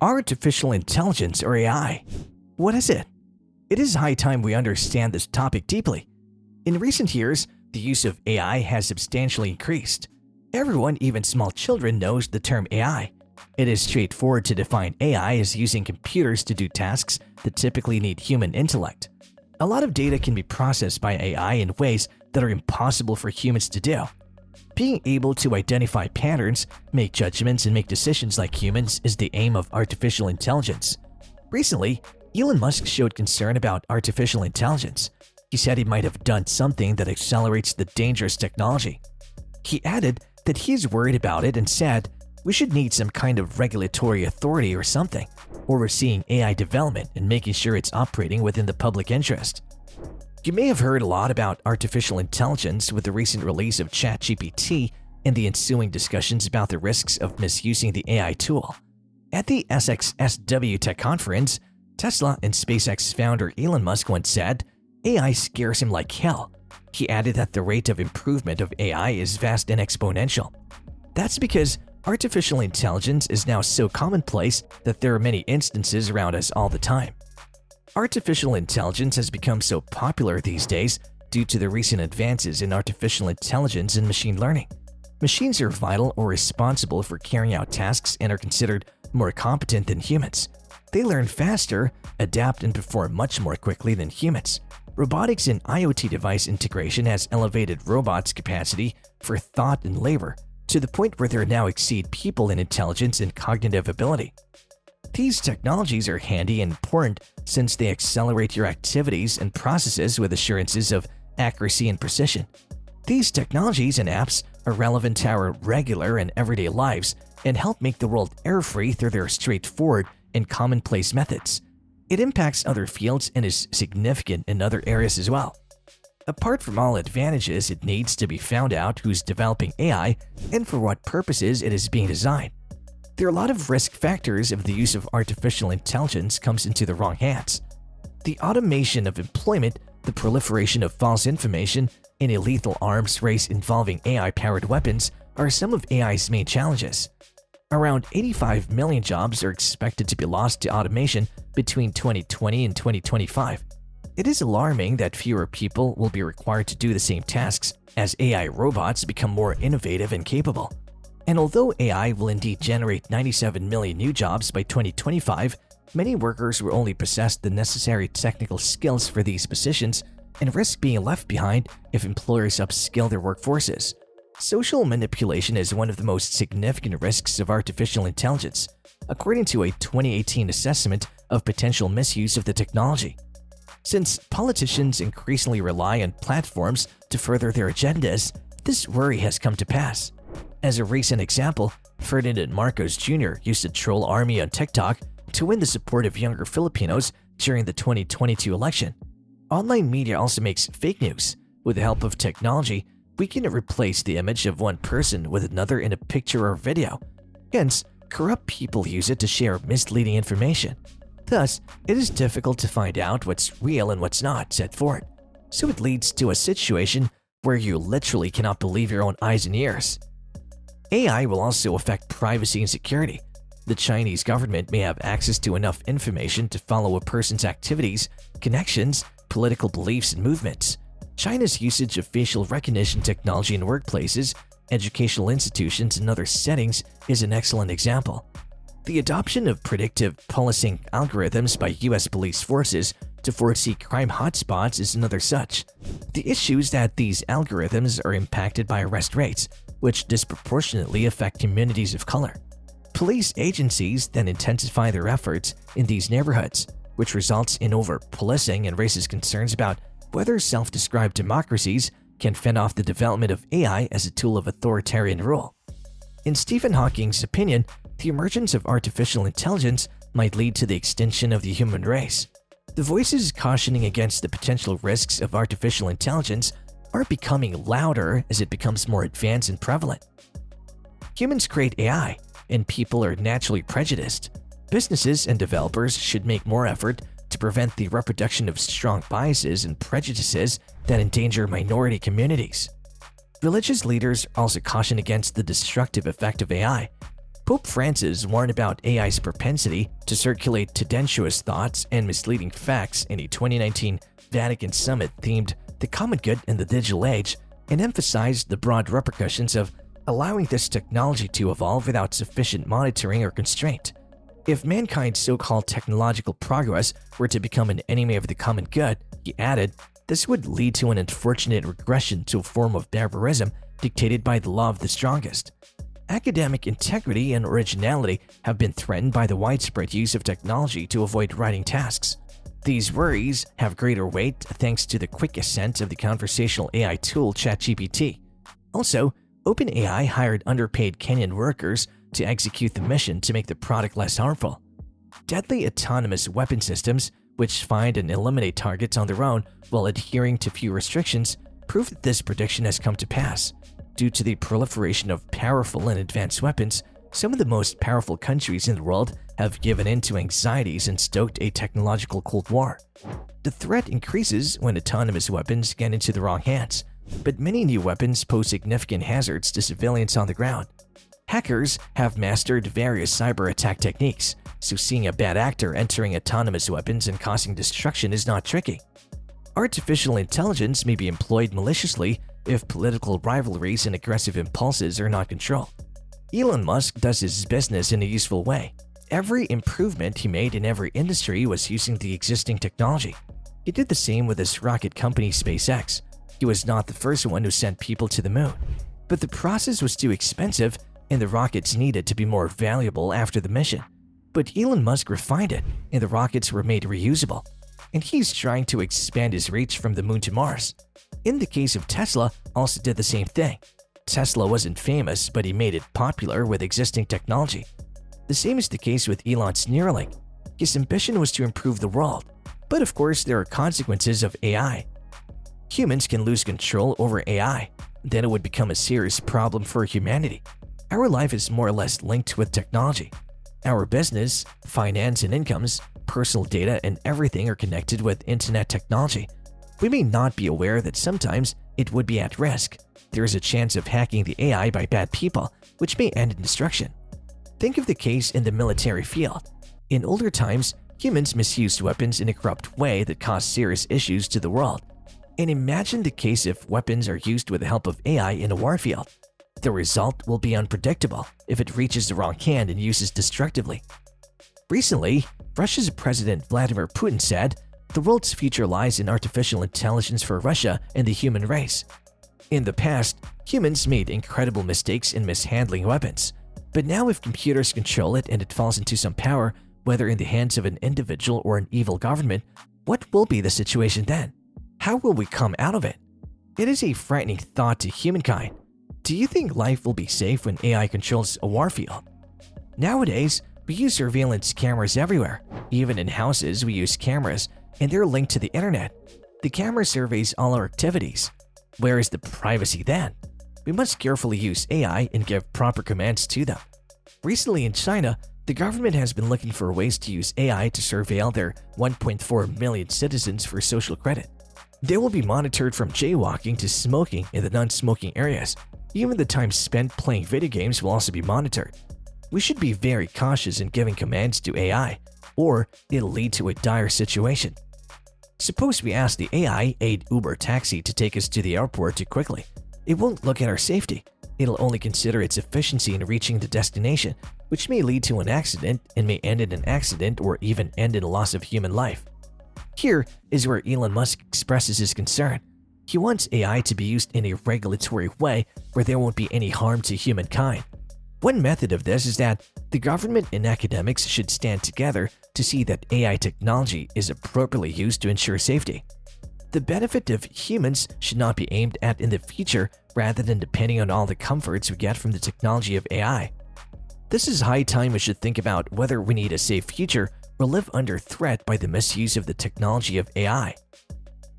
Artificial intelligence, or AI. What is it? It is high time we understand this topic deeply. In recent years, the use of AI has substantially increased. Everyone, even small children, knows the term AI. It is straightforward to define AI as using computers to do tasks that typically need human intellect. A lot of data can be processed by AI in ways that are impossible for humans to do. Being able to identify patterns, make judgments, and make decisions like humans is the aim of artificial intelligence. Recently, Elon Musk showed concern about artificial intelligence. He said he might have done something that accelerates the dangerous technology. He added that he's worried about it and said, "We should need some kind of regulatory authority or something, overseeing AI development and making sure it's operating within the public interest." You may have heard a lot about artificial intelligence with the recent release of ChatGPT and the ensuing discussions about the risks of misusing the AI tool. At the SXSW Tech Conference, Tesla and SpaceX founder Elon Musk once said, "AI scares him like hell." He added that the rate of improvement of AI is vast and exponential. That's because artificial intelligence is now so commonplace that there are many instances around us all the time. Artificial intelligence has become so popular these days due to the recent advances in artificial intelligence and machine learning. Machines are vital or responsible for carrying out tasks and are considered more competent than humans. They learn faster, adapt, and perform much more quickly than humans. Robotics and IoT device integration has elevated robots' capacity for thought and labor to the point where they now exceed people in intelligence and cognitive ability. These technologies are handy and important since they accelerate your activities and processes with assurances of accuracy and precision. These technologies and apps are relevant to our regular and everyday lives and help make the world error-free through their straightforward and commonplace methods. It impacts other fields and is significant in other areas as well. Apart from all advantages, it needs to be found out who's developing AI and for what purposes it is being designed. There are a lot of risk factors if the use of artificial intelligence comes into the wrong hands. The automation of employment, the proliferation of false information, and a lethal arms race involving AI-powered weapons are some of AI's main challenges. Around 85 million jobs are expected to be lost to automation between 2020 and 2025. It is alarming that fewer people will be required to do the same tasks as AI robots become more innovative and capable. And although AI will indeed generate 97 million new jobs by 2025, many workers will only possess the necessary technical skills for these positions and risk being left behind if employers upskill their workforces. Social manipulation is one of the most significant risks of artificial intelligence, according to a 2018 assessment of potential misuse of the technology. Since politicians increasingly rely on platforms to further their agendas, this worry has come to pass. As a recent example, Ferdinand Marcos Jr. used a troll army on TikTok to win the support of younger Filipinos during the 2022 election. Online media also makes fake news. With the help of technology, we can replace the image of one person with another in a picture or video. Hence, corrupt people use it to share misleading information. Thus, it is difficult to find out what's real and what's not, said Ford. So it leads to a situation where you literally cannot believe your own eyes and ears. AI will also affect privacy and security. The Chinese government may have access to enough information to follow a person's activities, connections, political beliefs, and movements. China's usage of facial recognition technology in workplaces, educational institutions, and other settings is an excellent example. The adoption of predictive policing algorithms by U.S. police forces to foresee crime hotspots is another such. The issue is that these algorithms are impacted by arrest rates, which disproportionately affect communities of color. Police agencies then intensify their efforts in these neighborhoods, which results in over-policing and raises concerns about whether self-described democracies can fend off the development of AI as a tool of authoritarian rule. In Stephen Hawking's opinion, the emergence of artificial intelligence might lead to the extinction of the human race. The voices cautioning against the potential risks of artificial intelligence are becoming louder as it becomes more advanced and prevalent. Humans create AI, and people are naturally prejudiced. Businesses and developers should make more effort to prevent the reproduction of strong biases and prejudices that endanger minority communities. Religious leaders also caution against the destructive effect of AI. Pope Francis warned about AI's propensity to circulate tendentious thoughts and misleading facts in a 2019 Vatican summit themed "The Common Good in the Digital Age" and emphasized the broad repercussions of allowing this technology to evolve without sufficient monitoring or constraint. If mankind's so-called technological progress were to become an enemy of the common good, he added, this would lead to an unfortunate regression to a form of barbarism dictated by the law of the strongest. Academic integrity and originality have been threatened by the widespread use of technology to avoid writing tasks. These worries have greater weight thanks to the quick ascent of the conversational AI tool ChatGPT. Also, OpenAI hired underpaid Kenyan workers to execute the mission to make the product less harmful. Deadly autonomous weapon systems, which find and eliminate targets on their own while adhering to few restrictions, prove that this prediction has come to pass. Due to the proliferation of powerful and advanced weapons, some of the most powerful countries in the world have given in to anxieties and stoked a technological Cold War. The threat increases when autonomous weapons get into the wrong hands, but many new weapons pose significant hazards to civilians on the ground. Hackers have mastered various cyber attack techniques, so seeing a bad actor entering autonomous weapons and causing destruction is not tricky. Artificial intelligence may be employed maliciously if political rivalries and aggressive impulses are not controlled. Elon Musk does his business in a useful way. Every improvement he made in every industry was using the existing technology. He did the same with his rocket company SpaceX. He was not the first one who sent people to the moon, but the process was too expensive and the rockets needed to be more valuable after the mission. But Elon Musk refined it, and the rockets were made reusable. And he's trying to expand his reach from the moon to Mars. In the case of Tesla, also did the same thing. Tesla wasn't famous, but he made it popular with existing technology. The same is the case with Elon's Neuralink. His ambition was to improve the world. But of course, there are consequences of AI. Humans can lose control over AI. Then it would become a serious problem for humanity. Our life is more or less linked with technology. Our business, finance and incomes, personal data, and everything are connected with internet technology. We may not be aware that sometimes it would be at risk. There is a chance of hacking the AI by bad people, which may end in destruction. Think of the case in the military field. In older times, humans misused weapons in a corrupt way that caused serious issues to the world. And imagine the case if weapons are used with the help of AI in a war field. The result will be unpredictable if it reaches the wrong hand and uses destructively. Recently, Russia's President Vladimir Putin said, "The world's future lies in artificial intelligence for Russia and the human race." In the past, humans made incredible mistakes in mishandling weapons. But now if computers control it and it falls into some power, whether in the hands of an individual or an evil government, what will be the situation then? How will we come out of it? It is a frightening thought to humankind. Do you think life will be safe when AI controls a war field? Nowadays, we use surveillance cameras everywhere. Even in houses, we use cameras, and they're linked to the internet. The camera surveys all our activities. Where is the privacy then? We must carefully use AI and give proper commands to them. Recently in China, the government has been looking for ways to use AI to surveil their 1.4 million citizens for social credit. They will be monitored from jaywalking to smoking in the non-smoking areas. Even the time spent playing video games will also be monitored. We should be very cautious in giving commands to AI, or it'll lead to a dire situation. Suppose we ask the AI aid Uber taxi to take us to the airport too quickly. It won't look at our safety. It'll only consider its efficiency in reaching the destination, which may lead to an accident and may end in an accident or even end in a loss of human life. Here is where Elon Musk expresses his concern. He wants AI to be used in a regulatory way where there won't be any harm to humankind. One method of this is that the government and academics should stand together to see that AI technology is appropriately used to ensure safety. The benefit of humans should not be aimed at in the future rather than depending on all the comforts we get from the technology of AI. This is high time we should think about whether we need a safe future or live under threat by the misuse of the technology of AI.